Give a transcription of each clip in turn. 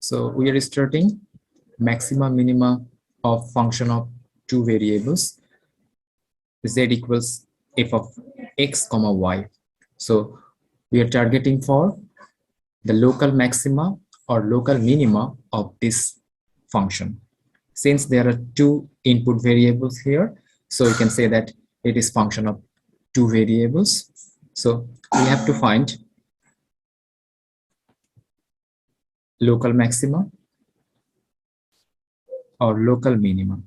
So we are starting maxima minima of function of two variables z equals f of x comma y. So we are targeting for the local maxima or local minima of this function. Since there are two input variables here, so we can say that it is function of two variables. So we have to find local maxima or local minima.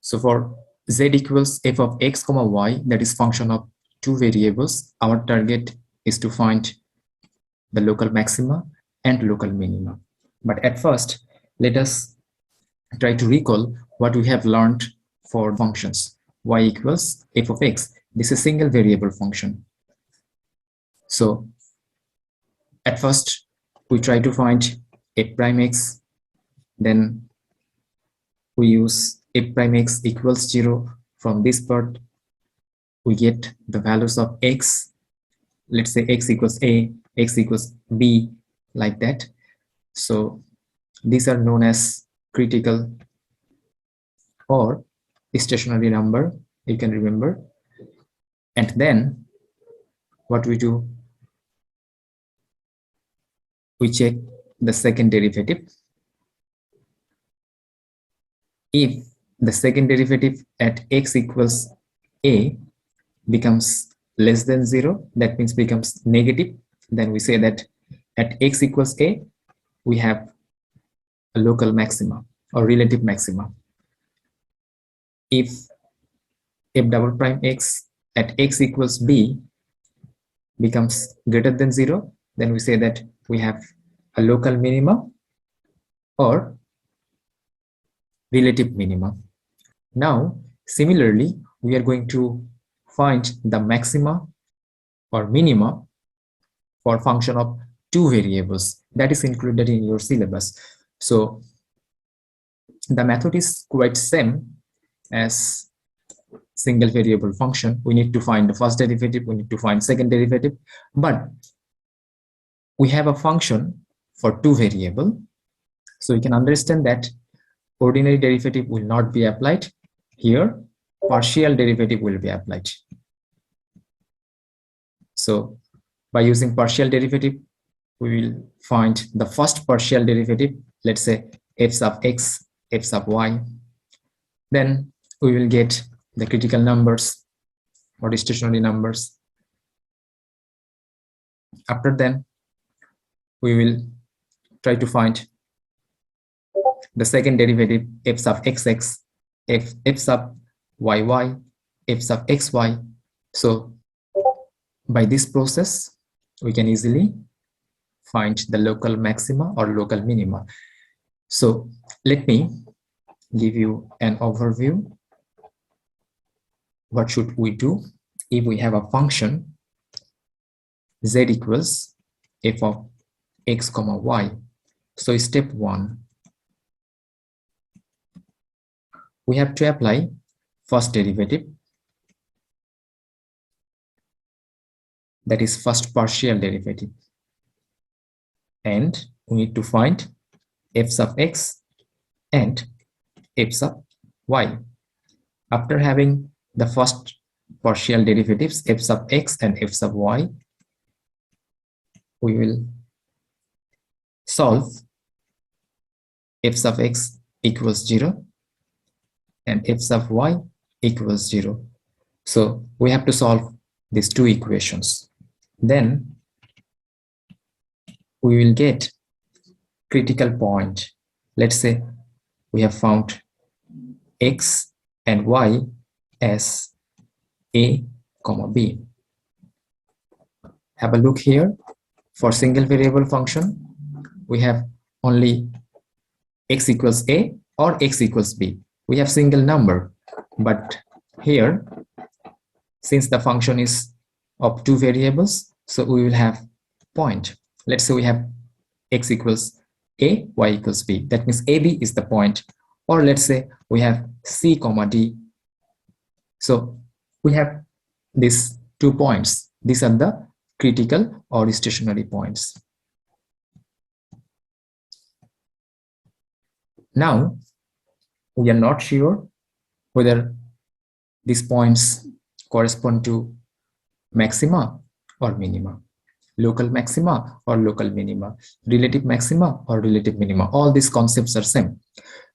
So for z equals f of x comma y, that is function of two variables, our target is to find the local maxima and local minima. But at first, let us try to recall what we have learned for functions. Y equals f of x. This is a single variable function. So at first, we try to find f prime x, then we use f prime x equals 0. From this part, we get the values of x. Let's say x equals a, x equals b, like that. So these are known as critical or stationary number, you can remember. And then what we do, we check the second derivative. If the second derivative at x equals a becomes less than 0, that means becomes negative, then we say that at x equals a, we have a local maxima or relative maxima. If f double prime x at x equals b becomes greater than 0, then we say that we have a local minima or relative minima. Now, similarly, we are going to find the maxima or minima for function of two variables that is included in your syllabus. So the method is quite same as single variable function. We need to find the first derivative, we need to find second derivative, but we have a function for two variable. So you can understand that ordinary derivative will not be applied here, partial derivative will be applied. So by using partial derivative, we will find the first partial derivative, let's say f sub x, f sub y. Then we will get the critical numbers or stationary numbers. After then, we will try to find the second derivative, f sub xx, f sub yy, f sub xy. So by this process, we can easily find the local maxima or local minima. So let me give you an overview. What should we do if we have a function z equals f of x comma y? So step 1, we have to apply first derivative, that is first partial derivative, and we need to find f sub x and f sub y. After having the first partial derivatives f sub x and f sub y, we will solve f sub x equals 0 and f sub y equals 0. So we have to solve these two equations. Then we will get critical point. Let's say we have found x and y as a comma b. Have a look here. For single variable function, we have only x equals a or x equals b. We have single number, but here, since the function is of two variables, so we will have point. Let's say we have x equals a, y equals b. That means ab is the point. Or let's say we have c comma d. So we have these 2 points. These are the critical or stationary points. Now, we are not sure whether these points correspond to maxima or minima, local maxima or local minima, relative maxima or relative minima. All these concepts are same.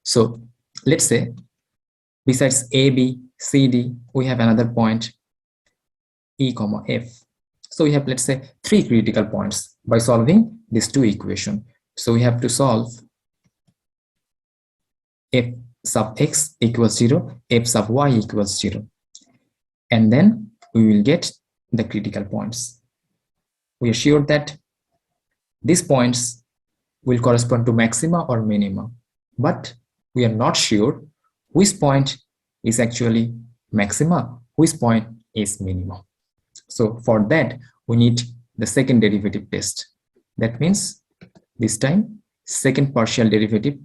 So let's say besides A, B, C, D, we have another point E, F. So we have, let's say, 3 critical points by solving these 2 equations. So we have to solve f sub x equals 0, f sub y equals 0. And then we will get the critical points. We are sure that these points will correspond to maxima or minima, but we are not sure which point is actually maxima, which point is minima. So for that, we need the second derivative test. That means this time second partial derivative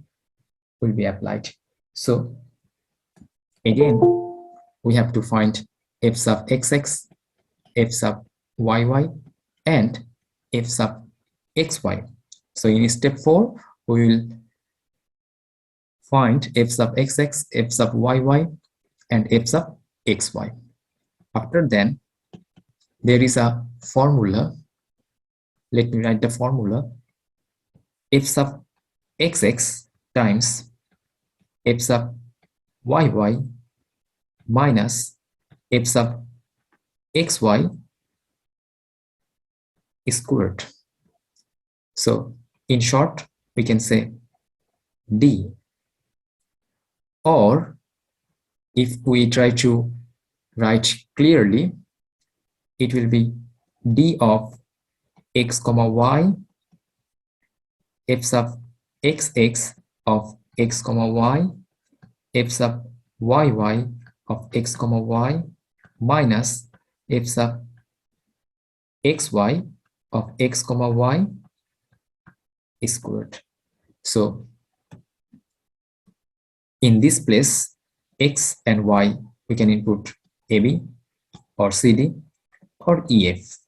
will be applied. So again, we have to find f sub xx, f sub yy, and f sub xy. So in step 4, we will find f sub xx, f sub yy, and f sub xy. After then, there is a formula. Let me write the formula. F sub xx times f sub yy minus f sub xy squared. So in short, we can say D, or if we try to write clearly, it will be D of x comma y, f sub xx of x comma y, f sub yy of x comma y minus f sub xy of x comma y squared. So in this place, x and y, we can input AB or CD or EF.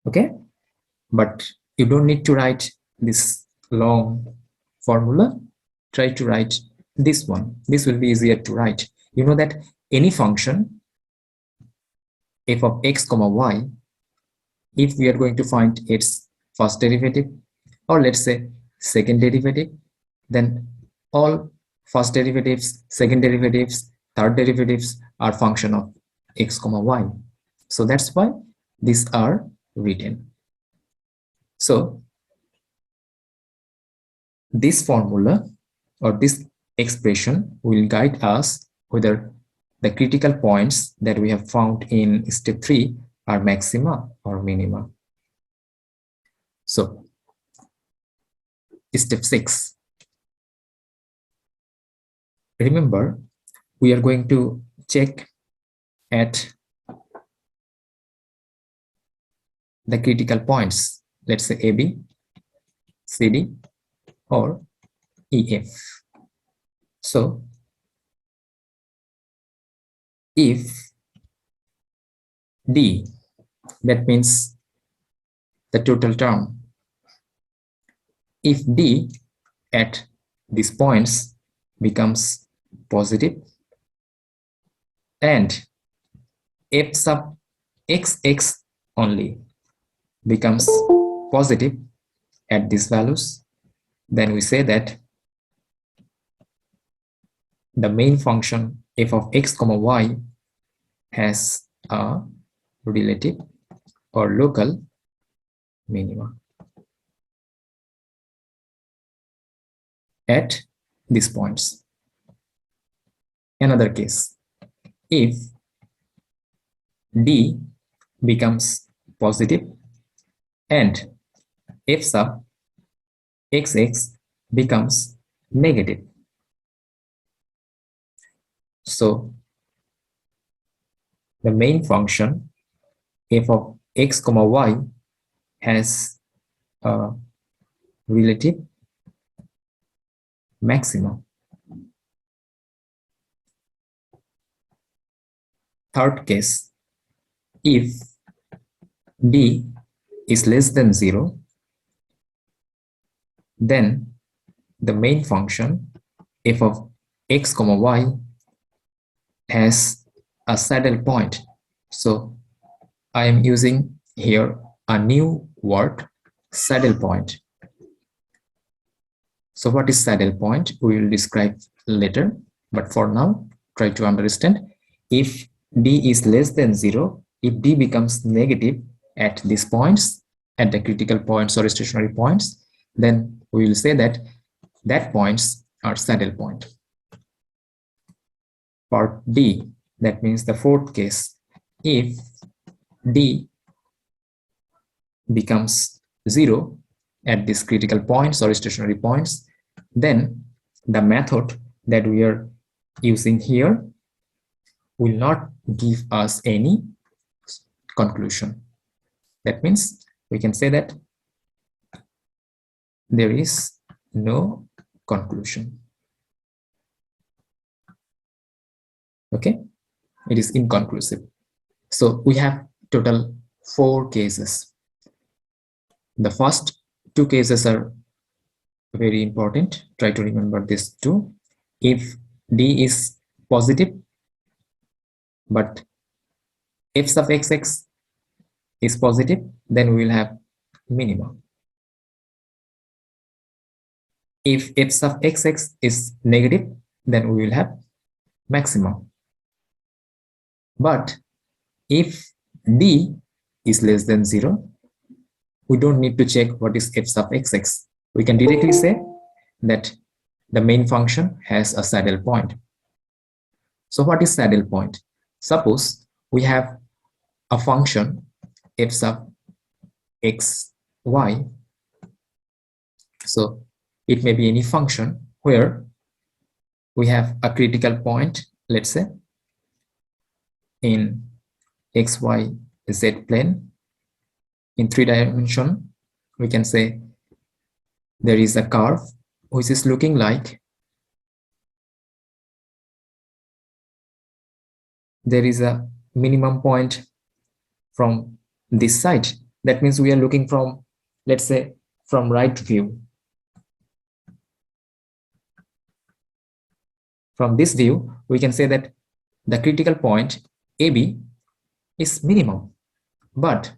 Okay, but you don't need to write this long formula. Try to write this one. This will be easier to write. You know that any function f of x comma y, if we are going to find its first derivative, or let's say second derivative, then all first derivatives, second derivatives, third derivatives are function of x comma y. So that's why these are written. So this formula or this expression will guide us whether the critical points that we have found in step 3 are maxima or minima. So step 6. Remember, we are going to check at the critical points, let's say AB, CD, or EF. So if D, that means the total term, if D at these points becomes positive and f sub xx only becomes positive at these values, then we say that the main function f of x comma y has a relative or local minima at these points. Another case, if D becomes positive and f sub xx becomes negative, so the main function f of x comma y has a relative maximum. Third case, if D is less than 0, then the main function f of x comma y has a saddle point. So I am using here a new word, saddle point. So what is saddle point? We will describe later, but for now, try to understand. If d is less than 0, if d becomes negative at these points, at the critical points or stationary points, then we will say that that points are saddle point. Part D, that means the fourth case, if d becomes 0 at these critical points or stationary points, then the method that we are using here will not give us any conclusion. That means we can say that there is no conclusion. Okay, it is inconclusive. So we have total 4 cases. The first 2 cases are very important. Try to remember this too. If d is positive but f sub xx is positive, then we will have minima. If f sub xx is negative, then we will have maximum. But if d is less than 0, we don't need to check what is f sub xx. We can directly say that the main function has a saddle point. So what is saddle point? Suppose we have a function f sub x y. So it may be any function where we have a critical point, let's say in x, y, z plane. In 3 dimension, we can say there is a curve which is looking like there is a minimum point from this side. That means we are looking from, let's say, from right view. From this view, we can say that the critical point AB is minimum. But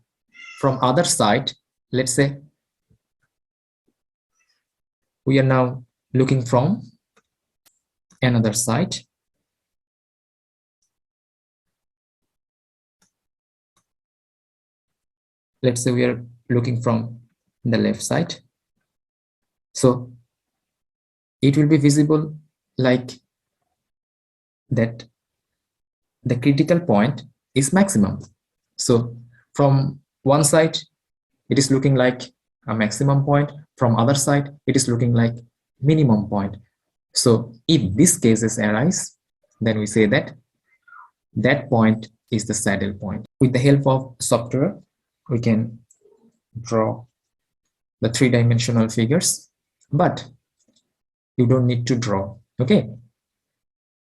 from other side, let's say we are now looking from another side. Let's say we are looking from the left side. So it will be visible like that the critical point is maximum. So from one side, it is looking like a maximum point. From other side, it is looking like minimum point. So if these cases arise, then we say that that point is the saddle point. With the help of software, we can draw the 3-dimensional figures, but you don't need to draw. Okay,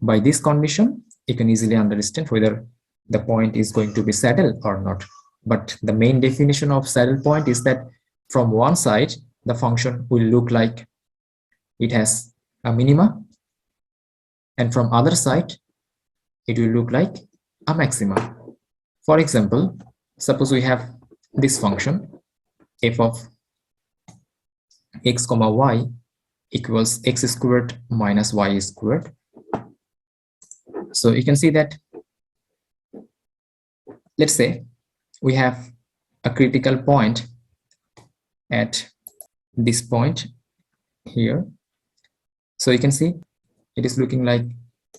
by this condition you can easily understand whether the point is going to be saddle or not. But the main definition of saddle point is that from one side the function will look like it has a minima, and from other side it will look like a maxima. For example, suppose we have this function f of x comma y equals x squared minus y squared. So you can see that, let's say we have a critical point at this point here. So you can see it is looking like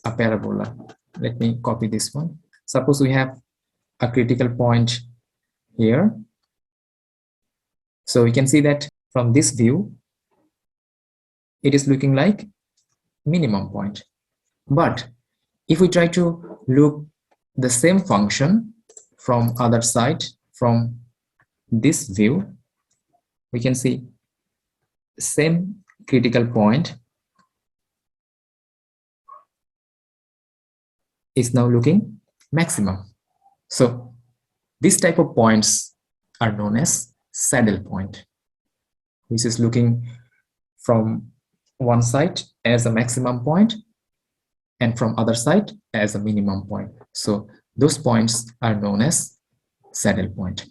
a parabola. Let me copy this one. Suppose we have a critical point here. So we can see that from this view it is looking like minimum point. But if we try to look the same function from other side, from this view, we can see same critical point is now looking maximum. So this type of points are known as saddle point, which is looking from one side as a maximum point and from other side as a minimum point. So those points are known as saddle point.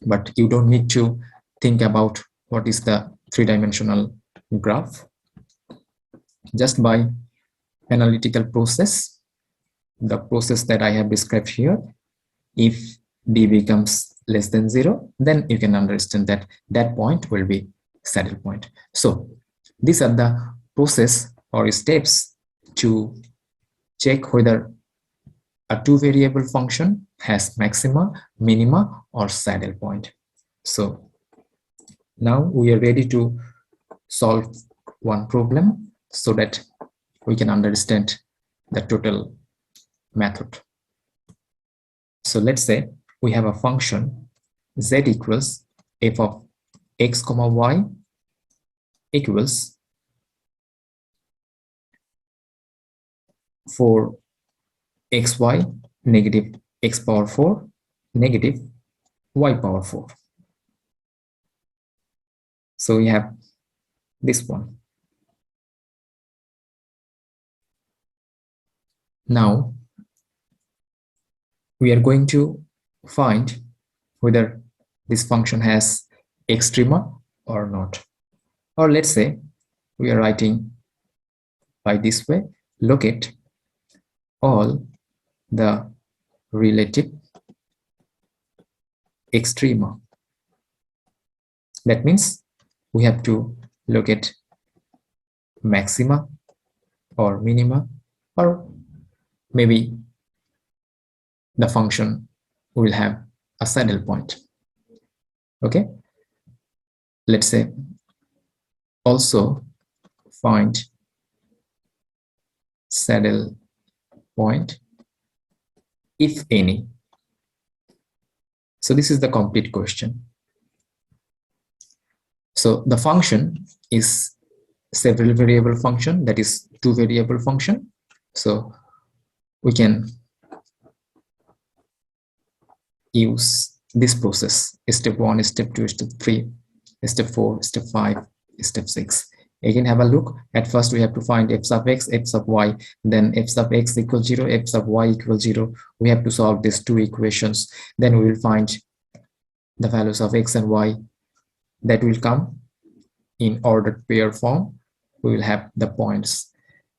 But you don't need to think about what is the three-dimensional graph. Just by analytical process, the process that I have described here, if d becomes less than 0, then you can understand that that point will be saddle point. So these are the process or steps to check whether a two-variable function has maxima, minima, or saddle point. So now we are ready to solve one problem so that we can understand the total method. So let's say we have a function z equals f of x comma y equals 4xy negative x power 4 negative y power 4. So we have this one. Now we are going to find whether this function has extrema or not. Or let's say we are writing by this way: locate all the relative extrema. That means we have to locate maxima or minima, or maybe the function will have a saddle point. Okay, let's say also find saddle point if any. So this is the complete question. So the function is several variable function, that is two variable function. So we can use this process: step 1, step 2, step 3, step 4, step 5, step 6. Again, have a look. At first we have to find f sub x, f sub y, then f sub x equals 0, f sub y equals 0. We have to solve these two equations. Then we will find the values of x and y that will come in ordered pair form. We will have the points.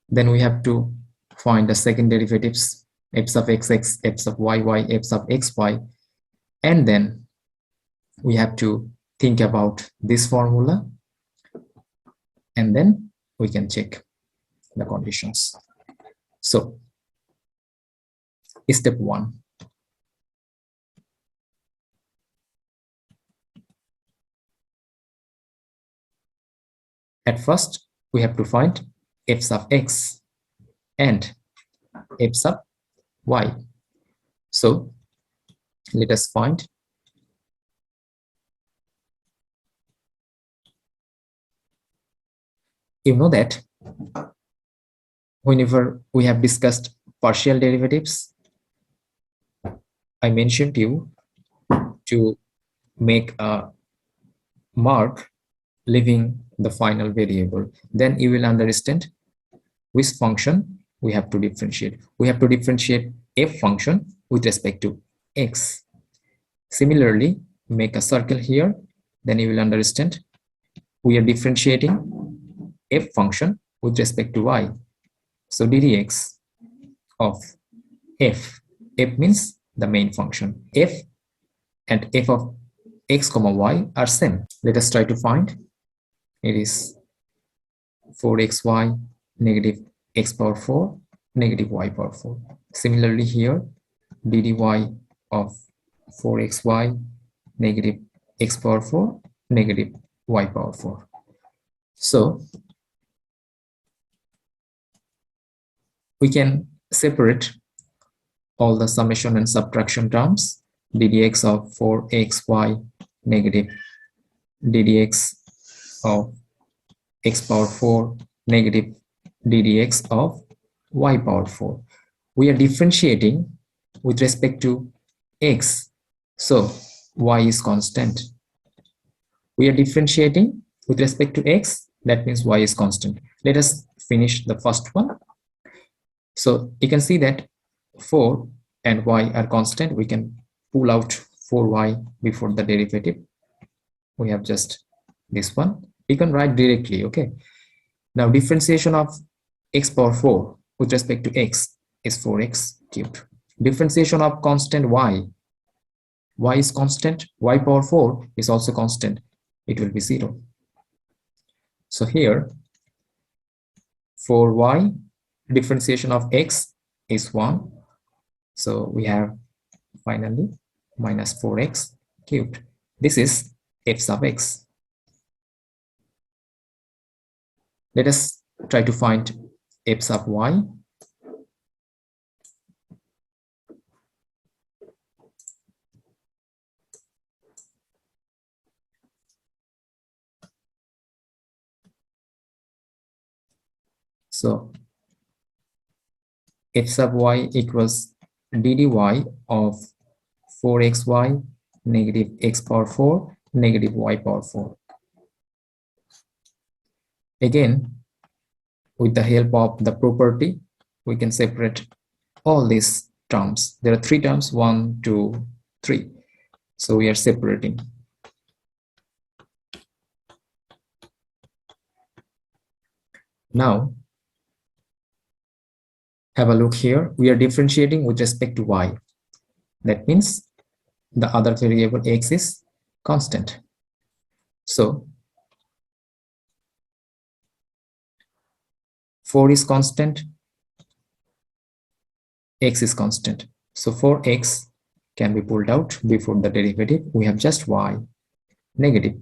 Then we have to find the second derivatives: f sub x, x, f sub y, y, f sub x, y. And then we have to think about this formula, and then we can check the conditions. So step 1. At first we have to find f sub x and f sub y. So let us find. You know that whenever we have discussed partial derivatives, I mentioned to you to make a mark leaving the final variable. Then you will understand which function we have to differentiate. We have to differentiate f function with respect to x. Similarly, make a circle here, then you will understand we are differentiating f function with respect to y. So ddx of f means the main function. F and f of x comma y are same. Let us try to find. It is 4xy negative x power 4 negative y power 4. Similarly here, ddy of 4xy negative x power 4 negative y power 4. So we can separate all the summation and subtraction terms. ddx of 4xy negative ddx of x power 4 negative ddx of y power 4. We are differentiating with respect to x, so y is constant. We are differentiating with respect to x, That means y is constant. Let us finish the first one. So you can see that 4 and y are constant. We can pull out 4y before the derivative. We have just this one. You can write directly, okay? Now differentiation of x power 4 with respect to x is 4x cubed. Differentiation of constant y is constant, y power 4 is also constant. It will be 0. So here 4y differentiation of x is 1. So we have finally minus 4x cubed. This is f sub x. Let us try to find f sub y. So f sub y equals d dy of 4xy negative x power 4 negative y power 4. Again, with the help of the property, we can separate all these terms. There are 3 terms, 1, 2, 3. So we are separating. Now, have a look here. We are differentiating with respect to y. That means the other variable x is constant. So 4 is constant, x is constant. So 4x can be pulled out before the derivative. We have just y negative.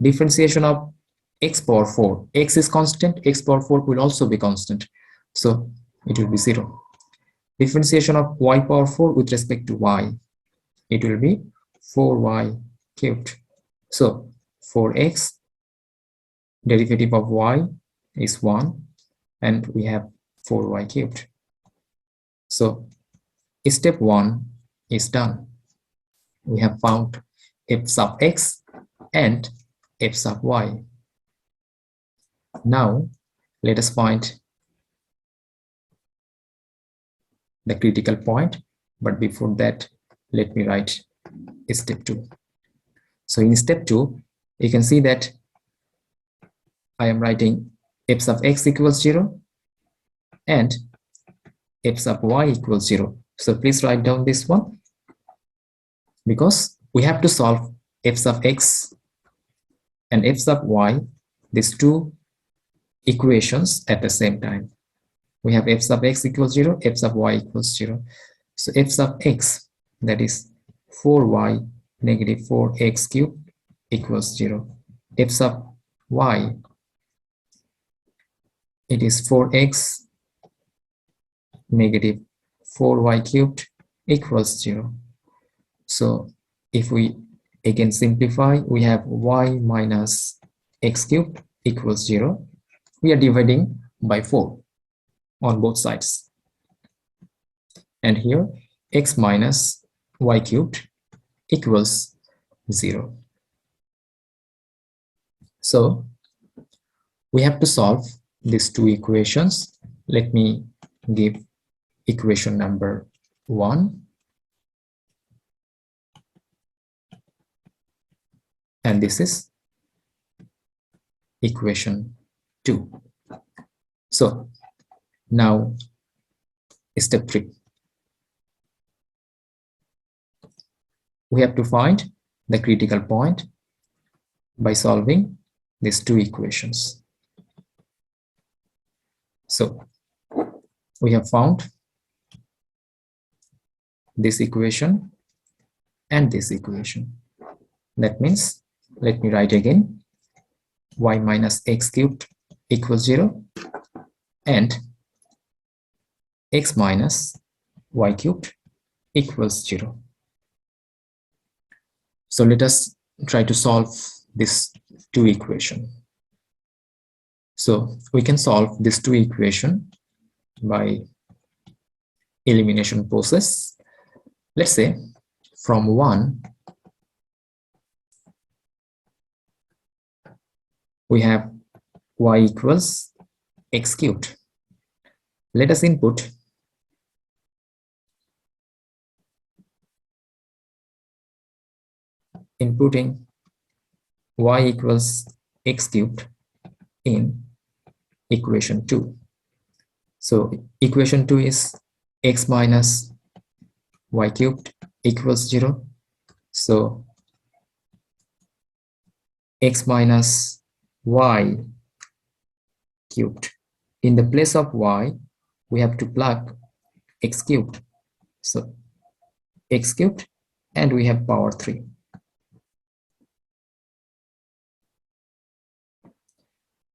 Differentiation of x power 4. X is constant, x power 4 will also be constant. So it will be 0. Differentiation of y power 4 with respect to y. It will be 4y cubed. So 4x derivative of y is 1 and we have 4y cubed. So step 1 is done. We have found f sub x and f sub y. Now let us find the critical point, but before that let me write step 2. So in step 2 you can see that I am writing f sub x equals 0 and f sub y equals 0. So please write down this one, because we have to solve f sub x and f sub y, these two equations at the same time. We have f sub x equals 0, f sub y equals 0. So f sub x, that is 4y negative 4x cubed equals 0. F sub y, it is 4x negative 4y cubed equals 0. So if we again simplify, we have y minus x cubed equals 0. We are dividing by 4 on both sides. And here x minus y cubed equals 0. So we have to solve these two equations. Let me give equation number 1 and this is equation 2. So now step 3. We have to find the critical point by solving these two equations. So we have found this equation and this equation. That means, let me write again, y minus x cubed equals 0 and x minus y cubed equals 0. So let us try to solve this two equation. So we can solve this two equation by elimination process. Let's say from 1 we have y equals x cubed. Let us input inputting y equals x cubed in equation 2. So equation 2 is x minus y cubed equals 0. So x minus y cubed. In the place of y, we have to plug x cubed. So x cubed, and we have power 3.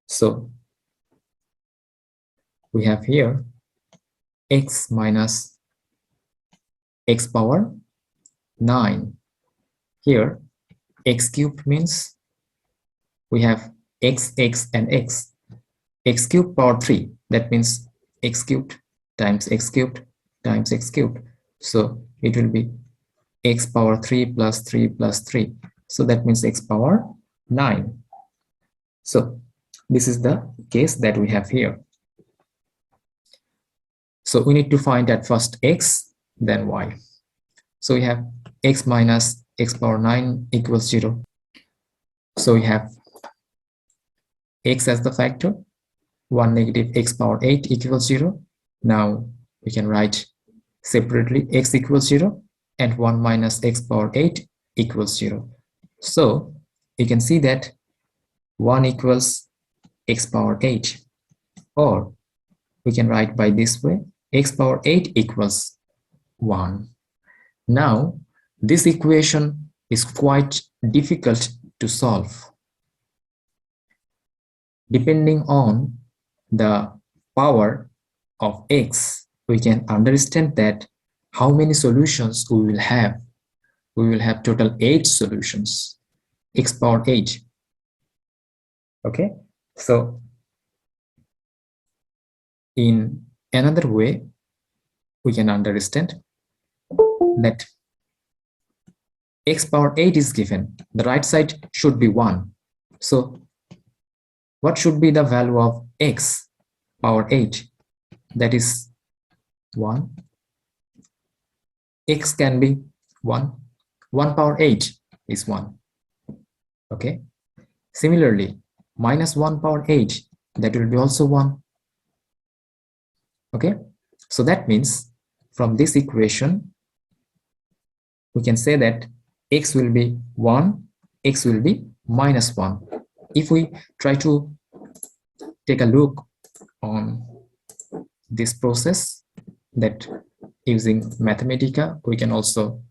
So we have here x minus x power 9. Here x cubed means we have x, and x. X cubed power 3, that means x cubed times x cubed times x cubed. So it will be x power 3 plus 3 plus 3. So that means x power 9. So this is the case that we have here. So we need to find at first x, then y. So we have x minus x power 9 equals 0. So we have x as the factor, 1 negative x power 8 equals 0. Now we can write separately x equals 0 and 1 minus x power 8 equals 0. So you can see that 1 equals x power 8, or we can write by this way, x power 8 equals 1. Now this equation is quite difficult to solve. Depending on the power of x, we can understand that how many solutions we will have. We will have total 8 solutions, x power 8. Okay, so in another way, we can understand that x power 8 is given. The right side should be 1. So what should be the value of x power 8? That is 1. X can be 1. 1 power 8 is 1. Okay. Similarly, minus 1 power 8, that will be also 1. Okay. So that means from this equation, we can say that x will be 1, x will be minus 1. If we try to take a look on this process, that using Mathematica, we can also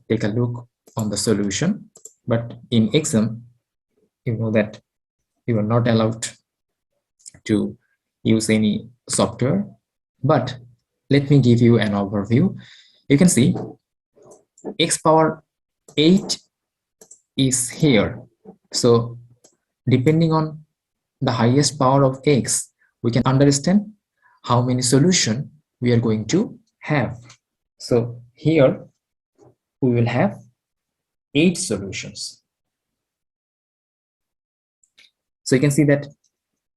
take a look on the solution. But in exam, you know that you are not allowed to use any software. But let me give you an overview. You can see x power 8 is here. So depending on the highest power of x, we can understand how many solutions we are going to have. So here we will have 8 solutions. So you can see that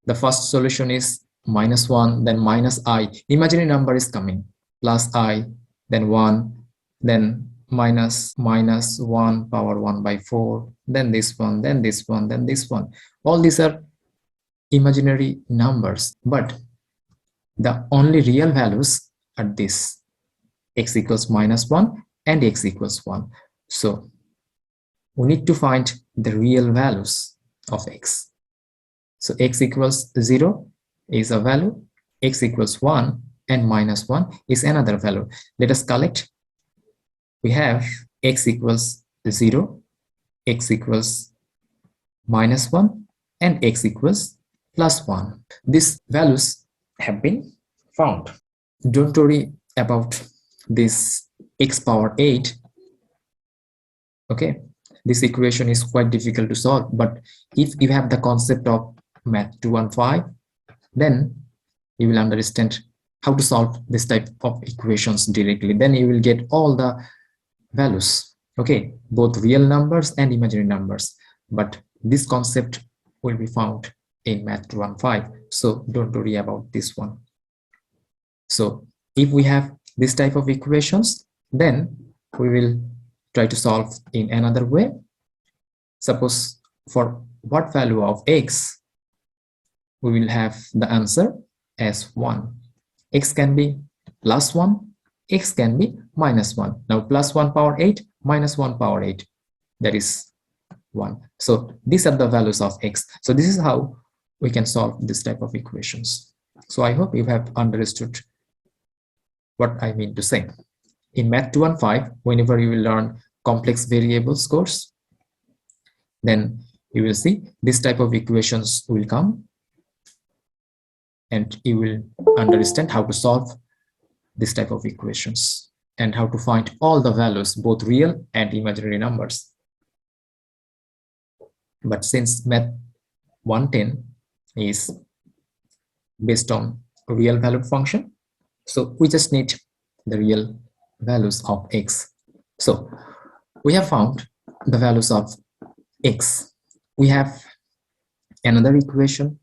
the first solution is minus 1, then minus I. Imaginary number is coming, plus I, then 1, then minus 1 power 1 by 4, then this one, then this one, then this one. All these are imaginary numbers, but the only real values are this: x equals minus 1 and x equals 1. So we need to find the real values of x. So x equals 0 is a value, x equals 1 and minus 1 is another value. Let us collect. We have x equals 0, x equals minus 1, and x equals plus 1. These values have been found. Don't worry about this x power 8. Okay, this equation is quite difficult to solve, but if you have the concept of math 215, then you will understand how to solve this type of equations directly. Then you will get all the values, okay, both real numbers and imaginary numbers. But this concept will be found in Math 215. So don't worry about this one. So if we have this type of equations, then we will try to solve in another way. Suppose for what value of x, we will have the answer as 1. X can be plus 1, x can be minus 1. Now plus 1 power 8 minus 1 power 8, that is 1. So these are the values of x. So this is how we can solve this type of equations. So I hope you have understood what I mean to say. In Math 215, whenever you will learn complex variables course, then you will see this type of equations will come, and you will understand how to solve this type of equations and how to find all the values, both real and imaginary numbers. But since Math 110 is based on real valued function, so we just need the real values of x. So we have found the values of x. We have another equation.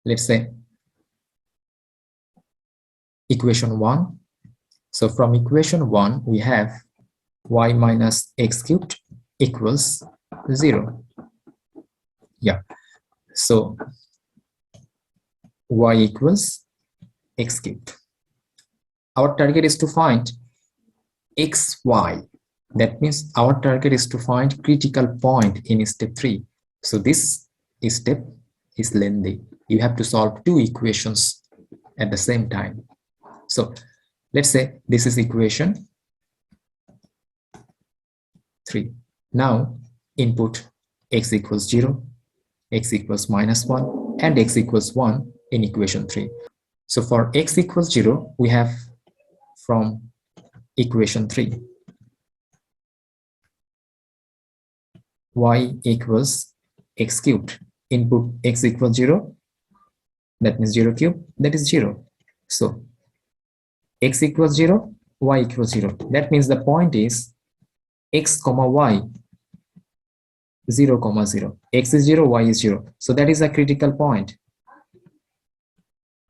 Let's say equation 1. So from equation 1, we have y minus x cubed equals 0. Yeah. So y equals x cubed. Our target is to find xy. That means our target is to find critical point in step 3. So this step is lengthy. You have to solve 2 equations at the same time. So let's say this is equation 3. Now input x equals 0, x equals minus 1, and x equals 1 in equation 3. So for x equals 0, we have from equation 3 y equals x cubed. Input x equals 0, that means 0 cubed, that is 0. So x equals 0, y equals 0. That means the point is x comma y 0 comma 0. X is 0, y is 0. So that is a critical point.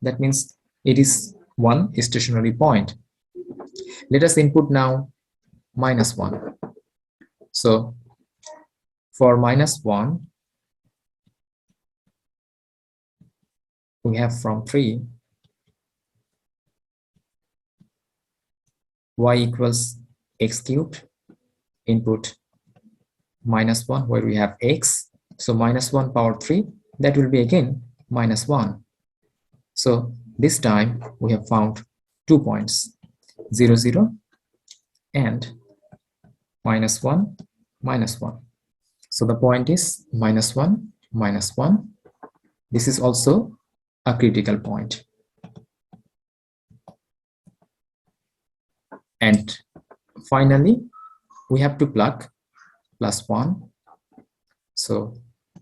That means it is one stationary point. Let us input now minus 1. So for minus 1, we have from 3 y equals x cubed, input minus 1 where we have x. So minus 1 power 3, that will be again minus 1. So this time we have found 2 points, 0, 0 and minus 1, minus 1. So the point is minus 1, minus 1. This is also a critical point. And finally, we have to plug plus 1. So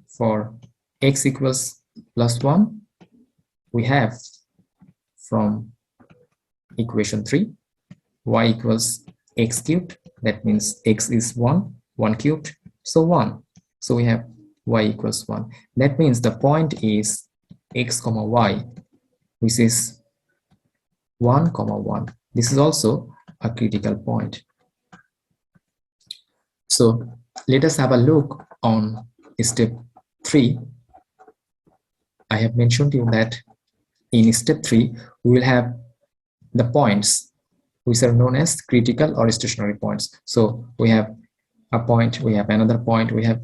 for x equals plus 1, we have from equation 3 y equals x cubed. That means x is 1, 1 cubed, so 1. So we have y equals 1. That means the point is x comma y, which is 1 comma 1. This is also a critical point. So let us have a look on step 3. I have mentioned to you that in step 3 we will have the points which are known as critical or stationary points. So we have a point, we have another point, we have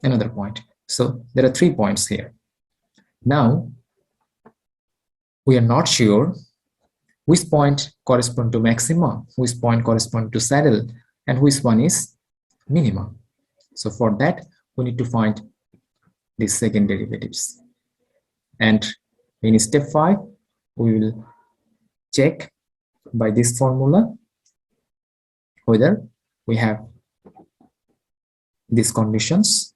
another point. So there are 3 points here. Now we are not sure which point correspond to maxima, which point correspond to saddle, and which one is minima. So for that we need to find the second derivatives. And in step 5 we will check by this formula whether we have these conditions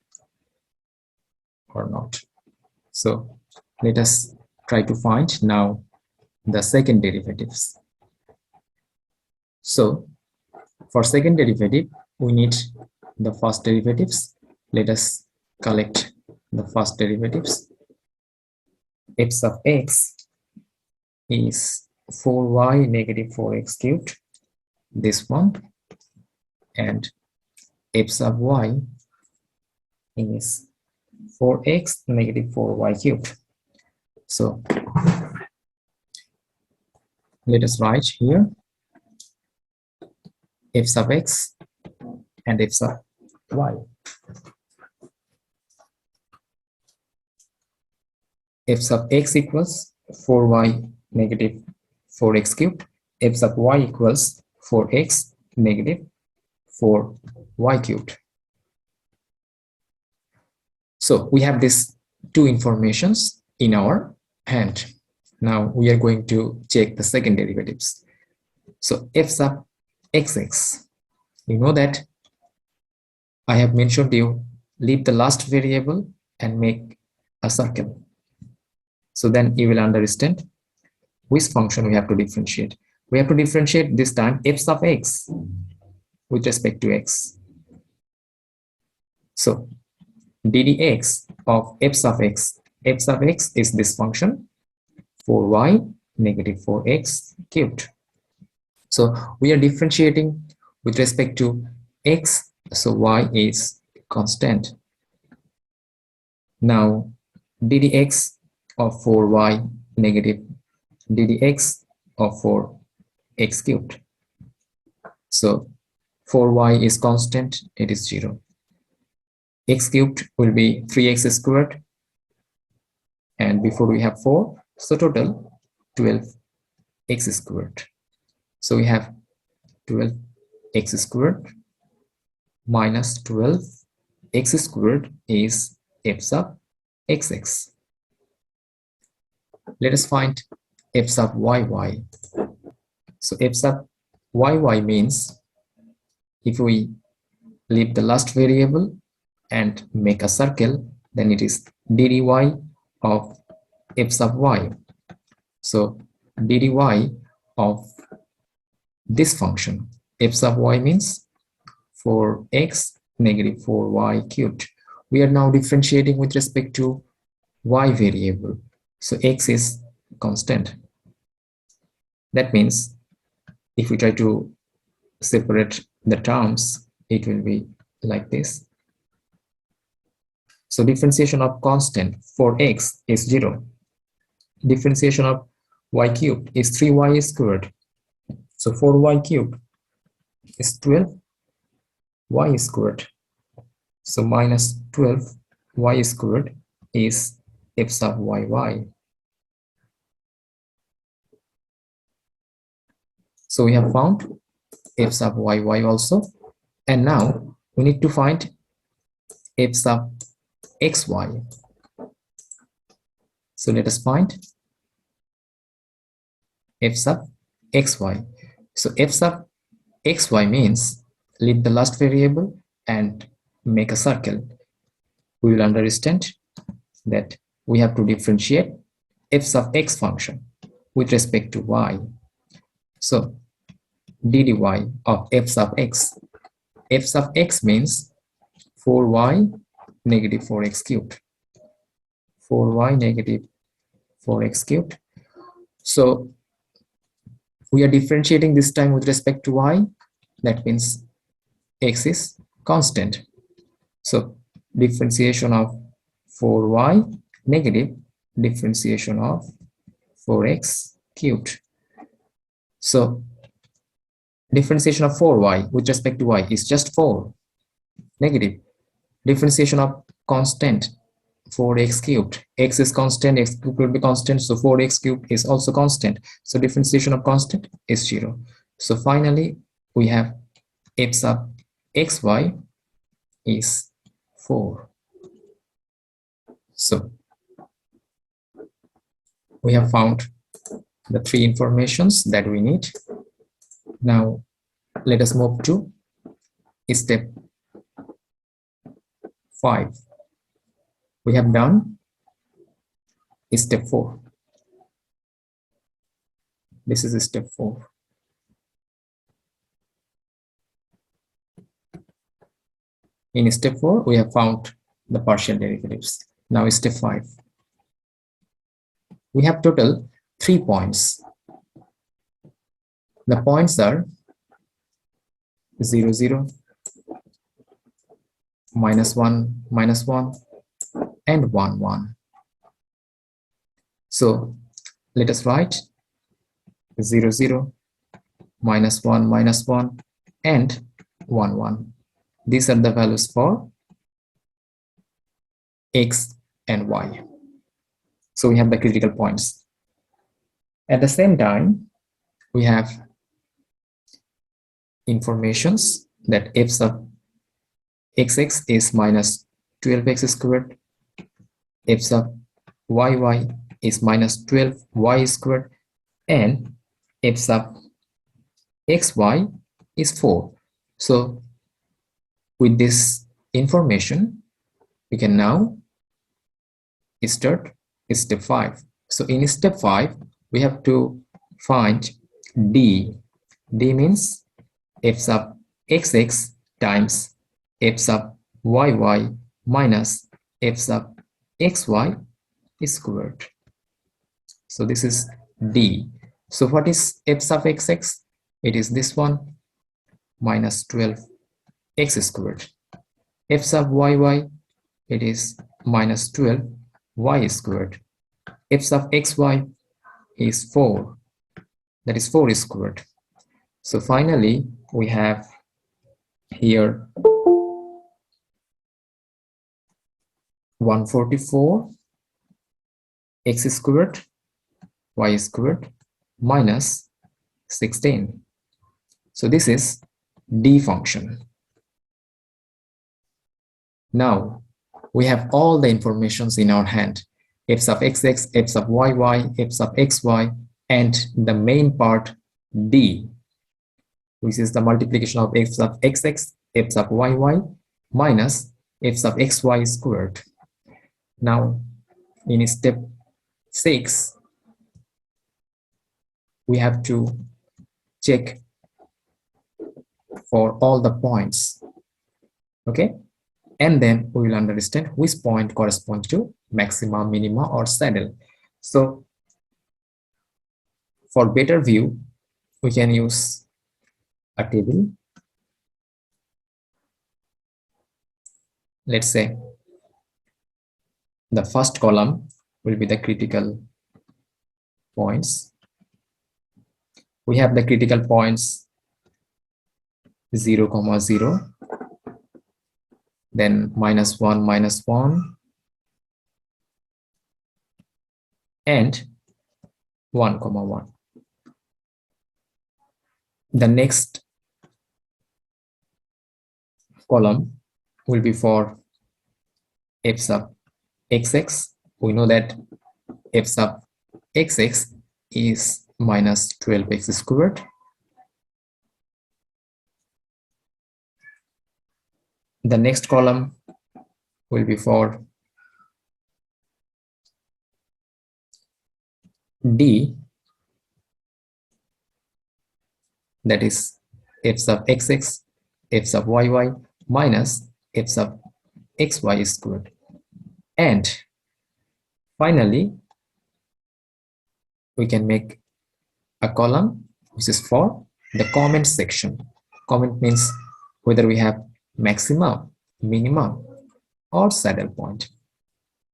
or not. So let us try to find now the second derivatives. So for second derivative we need the first derivatives. Let us collect the first derivatives. f sub x is 4y negative 4x cubed, this one, and f sub y is 4x negative 4y cubed. So let us write here f sub x and f sub y. F sub x equals 4y negative 4x cubed. F sub y equals 4x negative 4y cubed. So we have these two informations in our hand. Now we are going to check the second derivatives. So f sub xx, you know that I have mentioned you leave the last variable and make a circle. So then you will understand which function we have to differentiate. We have to differentiate this time f sub x with respect to x. So ddx of f sub x is this function 4y negative 4x cubed. So we are differentiating with respect to x, so y is constant. Now ddx of 4y negative ddx of 4x cubed. So 4y is constant, it is 0. X cubed will be 3x squared, and before we have 4, so total 12x squared. So we have 12x squared minus 12x squared is f sub xx. Let us find f sub yy. So f sub yy means if we leave the last variable and make a circle, then it is ddy of f sub y. So ddy of this function f sub y means 4x negative 4y cubed. We are now differentiating with respect to y variable. So x is constant. That means if we try to separate the terms, it will be like this. So differentiation of constant for x is 0. Differentiation of y cubed is 3y squared. So 4y cubed is 12y squared. So minus 12y squared is f sub yy. So we have found f sub yy also. And now we need to find f sub xy. So let us find f sub xy. So f sub xy means leave the last variable and make a circle. We will understand that we have to differentiate f sub x function with respect to y. So ddy of f sub x means 4y negative 4x cubed. 4y negative 4x cubed. So we are differentiating this time with respect to y. That means x is constant. So differentiation of 4y negative differentiation of 4x cubed. So differentiation of 4y with respect to y is just 4. Negative differentiation of constant 4x cubed. X is constant, x cubed will be constant, so 4x cubed is also constant. So differentiation of constant is 0. So finally we have f sub xy is 4. So we have found the three informations that we need. Now let us move to step 5. We have done step 4. This is step 4. In step 4, we have found the partial derivatives. Now step 5. we have total 3 points. The points are 0, 0, -1, and 1, 1. So let us write 0, 0, -1, and 1, 1. These are the values for x and y. So we have the critical points. At the same time, we have informations that f sub xx is -12x squared, f sub yy is -12y squared, and f sub xy is 4. So with this information, we can now start step 5. So in step 5, we have to find d. D means f sub xx times f sub yy minus f sub xy squared. So this is d. So what is f sub xx? It is this one, -12x squared. F sub yy, it is -12y squared. F sub xy is 4, that is 4 squared. So finally we have here 144 x squared y squared minus 16. So this is d function. Now we have all the informations in our hand: f sub xx, f sub yy, f sub xy, and the main part d, which is the multiplication of f sub xx, f sub yy minus f sub xy squared. Now in step 6, we have to check for all the points, okay, and then we will understand which point corresponds to maxima, minima, or saddle. So for better view, we can use a table. Let's say the first column will be the critical points. We have the critical points 0, 0, then -1, and 1, 1. The next column will be for f sub xx. We know that f sub xx is -12x squared. The next column will be for d, that is f sub xx, f sub yy minus f sub xy squared. And finally, we can make a column which is for the comment section. Comment means whether we have maxima, minima, or saddle point.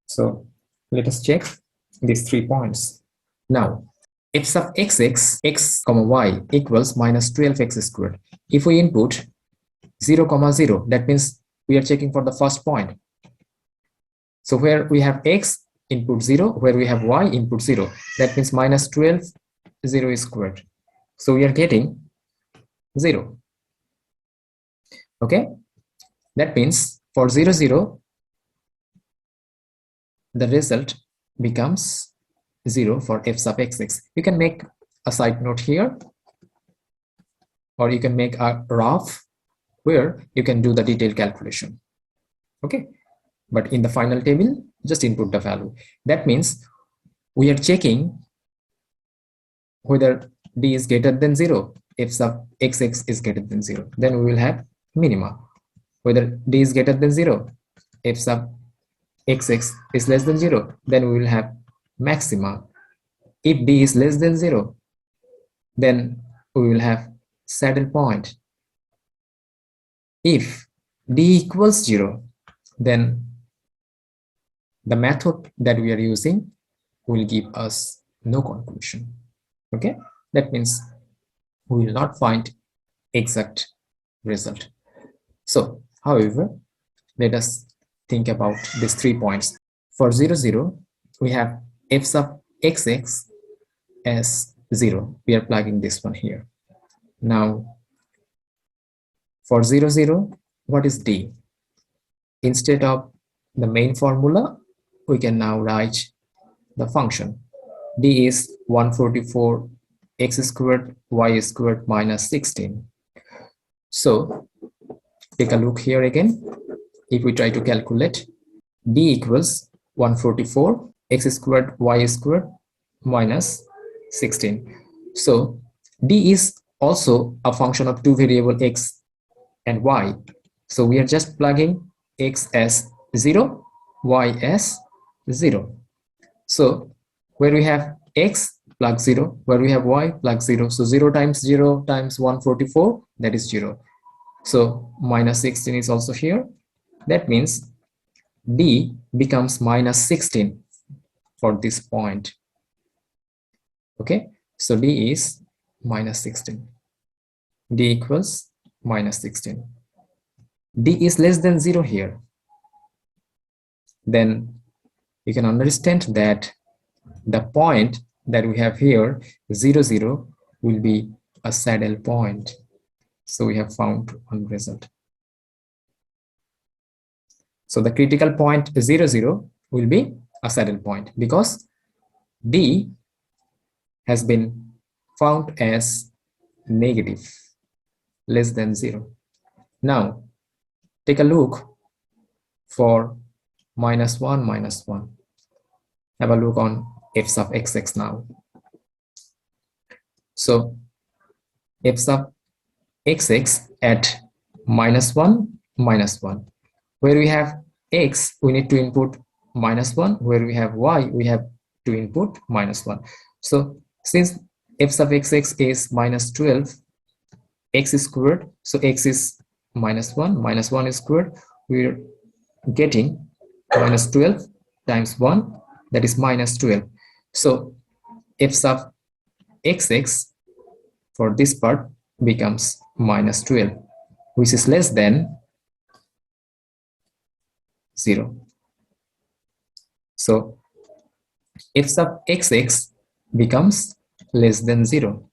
So let us check these 3 points. Now, f sub xx, x, y equals -12x squared. If we input 0, 0, that means we are checking for the first point. So where we have x, input 0, where we have y, input 0. That means -12, 0 squared. So we are getting 0. Okay, that means for 0, 0, the result becomes 0 for f sub xx. You can make a side note here, or you can make a graph where you can do the detailed calculation. Okay, but in the final table, just input the value. That means we are checking whether d is greater than 0, f sub xx is greater than 0. Then we will have minima. Whether d is greater than 0, f sub xx is less than 0, then we will have maxima. If d is less than 0, then we will have saddle point. If d equals 0, then the method that we are using will give us no conclusion. Okay, that means we will not find exact result. So, however, let us think about these 3 points. For 0, 0, we have f sub xx as 0. We are plugging this one here. Now, for 0, 0, what is d? Instead of the main formula, we can now write the function. D is 144 x squared y squared minus 16. So, take a look here again. If we try to calculate, d equals 144 x squared y squared minus 16. So, d is also a function of two variable x and y. So, we are just plugging x as 0, y as 0. So, where we have x, plug 0, where we have y, plug 0. So 0 times 144, that is 0. So minus 16 is also here. That means d becomes minus 16 for this point. Okay, so d is minus 16. D equals minus 16. D is less than 0 here. Then you can understand that the point that we have here, 0, 0, will be a saddle point. So we have found one result. So the critical point 0, 0 will be a saddle point because D has been found as negative, less than 0. Now take a look for minus 1, minus 1. Have a look on f sub xx now. So f sub xx at minus 1, minus 1. Where we have x, we need to input minus 1. Where we have y, we have to input minus 1. So since f sub xx is minus 12 x squared, so x is minus 1 is squared, we're getting minus 12 times 1, that is minus 12. So f sub xx for this part becomes minus 12, which is less than 0. So f sub xx becomes less than 0.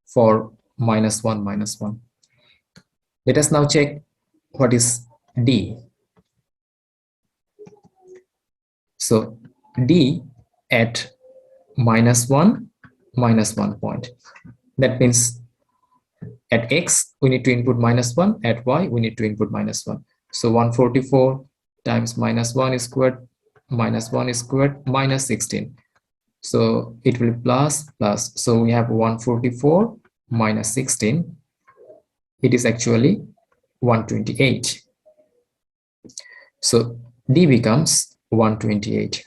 For minus 1, minus 1. Let us now check what is d. So d at minus 1, minus 1 point. That means at x, we need to input minus 1. At y, we need to input minus 1. So 144 times minus 1 squared, minus 1 squared, minus 16. So it will plus, plus. So we have 144 minus 16. It is actually 128. So d becomes 128,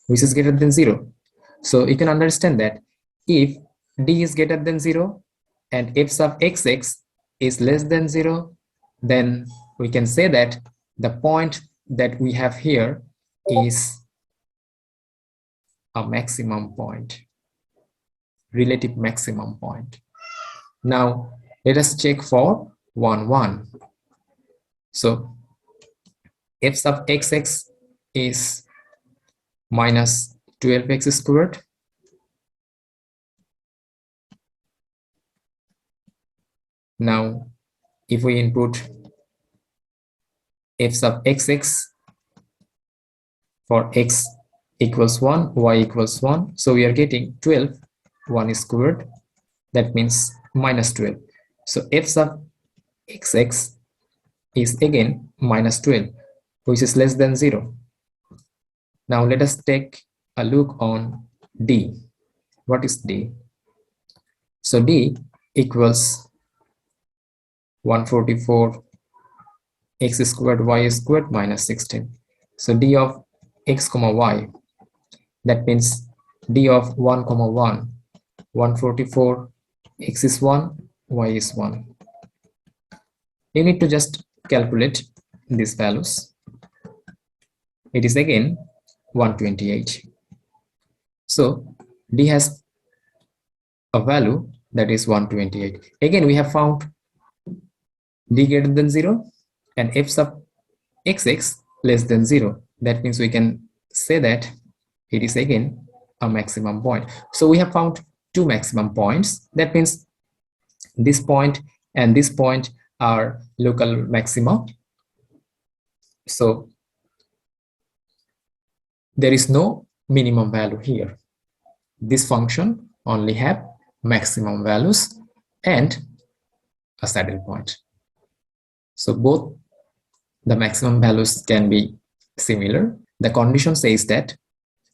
which is greater than 0. So you can understand that if d is greater than 0 and f sub xx is less than 0, then we can say that the point that we have here is a maximum point, relative maximum point. Now let us check for 1, 1. So f sub xx is minus 12x squared. Now if we input f sub xx for x equals 1, y equals 1, so we are getting 12, 1 squared, that means minus 12. So f sub xx is again minus 12, which is less than 0. Now let us take a look on d. What is d? So d equals 144 x squared y squared minus 16. So d of x comma y, that means d of 1 comma 1, 144, x is 1, y is 1. You need to just calculate these values. It is again 128. So d has a value that is 128. Again, we have found d greater than 0 and f sub xx less than 0. That means we can say that it is again a maximum point. So we have found two maximum points. That means this point and this point are local maxima. So there is no minimum value here. This function only have maximum values and a saddle point. So both the maximum values can be similar. The condition says that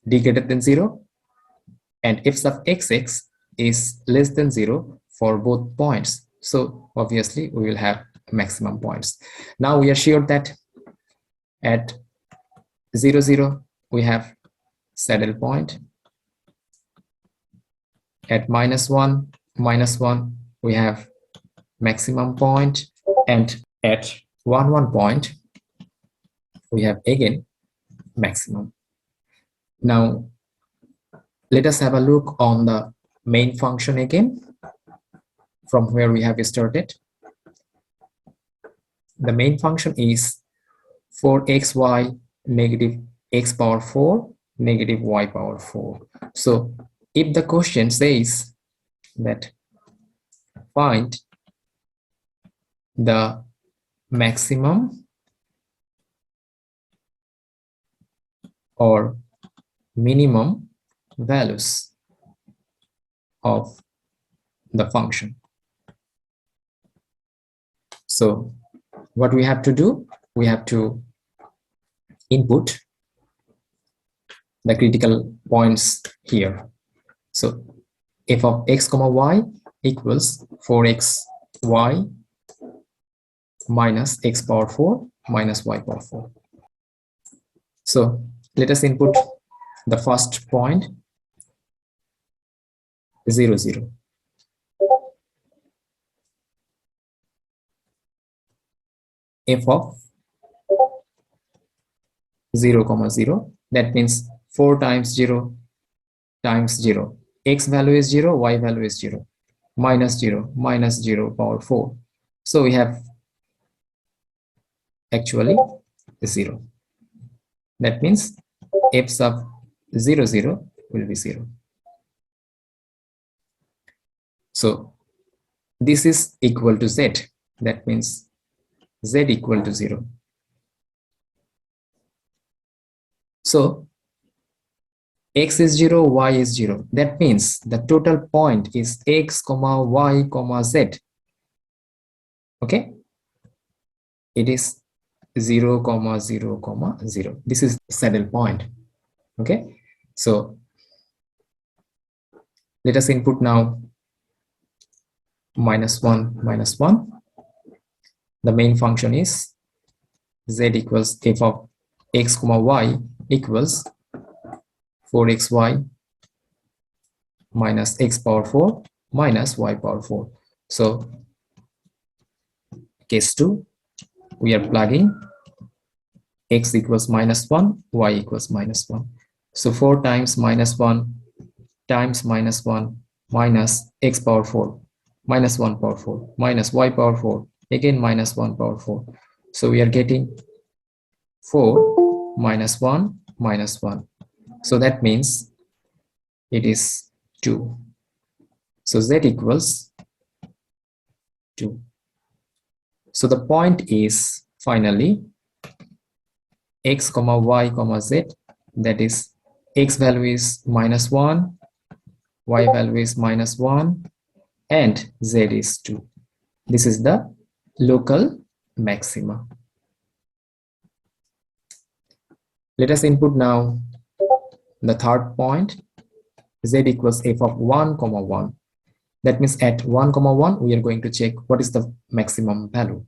d greater than 0 and f sub xx is less than 0 for both points. So obviously we will have maximum points. Now we are sure that at 0, 0 we have saddle point. At -1, -1 we have maximum point, and at 1, 1 point we have again maximum. Now let us have a look on the main function again from where we have started. The main function is 4xy negative x power 4 negative y power 4. So if the question says that find the maximum or minimum values of the function, so what we have to do, we have to input the critical points here. So f of x comma y equals 4xy minus x power 4 minus y power 4. So let us input the first point, 0, 0. F of 0 comma 0, that means 4 times 0 times 0. X value is 0, y value is 0, minus 0, minus 0 power 4. So we have actually 0. That means f sub 0, 0 will be 0. So this is equal to z. That means z equal to 0. So x is 0, y is 0. That means the total point is x comma y comma z. Okay, it is 0 comma 0 comma 0. This is saddle point. Okay, so let us input now -1 -1. The main function is z equals f of x comma y equals 4xy minus x power 4 minus y power 4. So case 2, we are plugging x equals -1, y equals -1. So 4 times -1 times -1 minus x power 4 minus 1 power 4 minus y power 4 again minus 1 power 4. So we are getting 4 minus 1 minus 1. So that means it is 2. So z equals 2. So the point is finally x comma y comma z, that is x value is -1, y value is -1, and z is 2. This is the local maxima. Let us input now the third point, z equals f of 1 comma 1. That means at 1 comma 1 we are going to check what is the maximum value.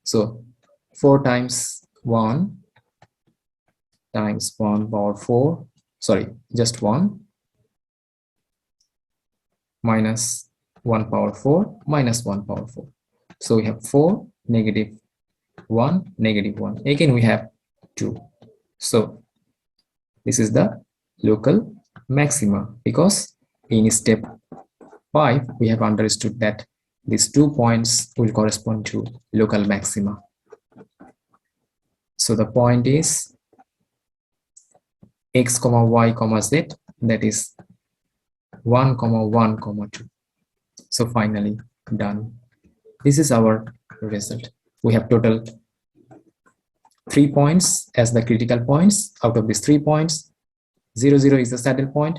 So 4 times 1 times 1 power 4, sorry, just 1, minus 1 power 4 minus 1 power 4. So we have 4, negative 1, negative 1. Again, we have 2. So this is the local maxima, because in step 5, we have understood that these 2 points will correspond to local maxima. So the point is x comma y comma z, that is 1 comma 1 comma 2. So finally done. This is our result. We have total 3 points as the critical points. Out of these 3 points, 0 0 is the saddle point,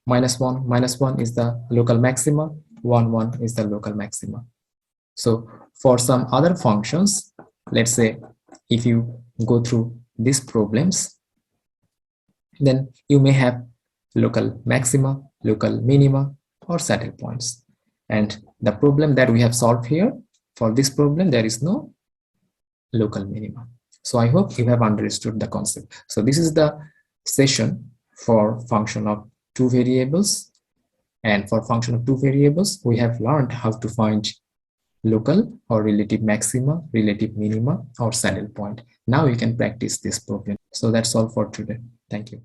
-1 is the local maxima, 1 1 is the local maxima. So for some other functions, let's say if you go through these problems, then you may have local maxima, local minima, or saddle points. And the problem that we have solved here, for this problem, there is no local minima. So I hope you have understood the concept. So this is the session for function of 2 variables. And for function of 2 variables, we have learned how to find local or relative maxima, relative minima, or saddle point. Now you can practice this problem. So that's all for today. Thank you.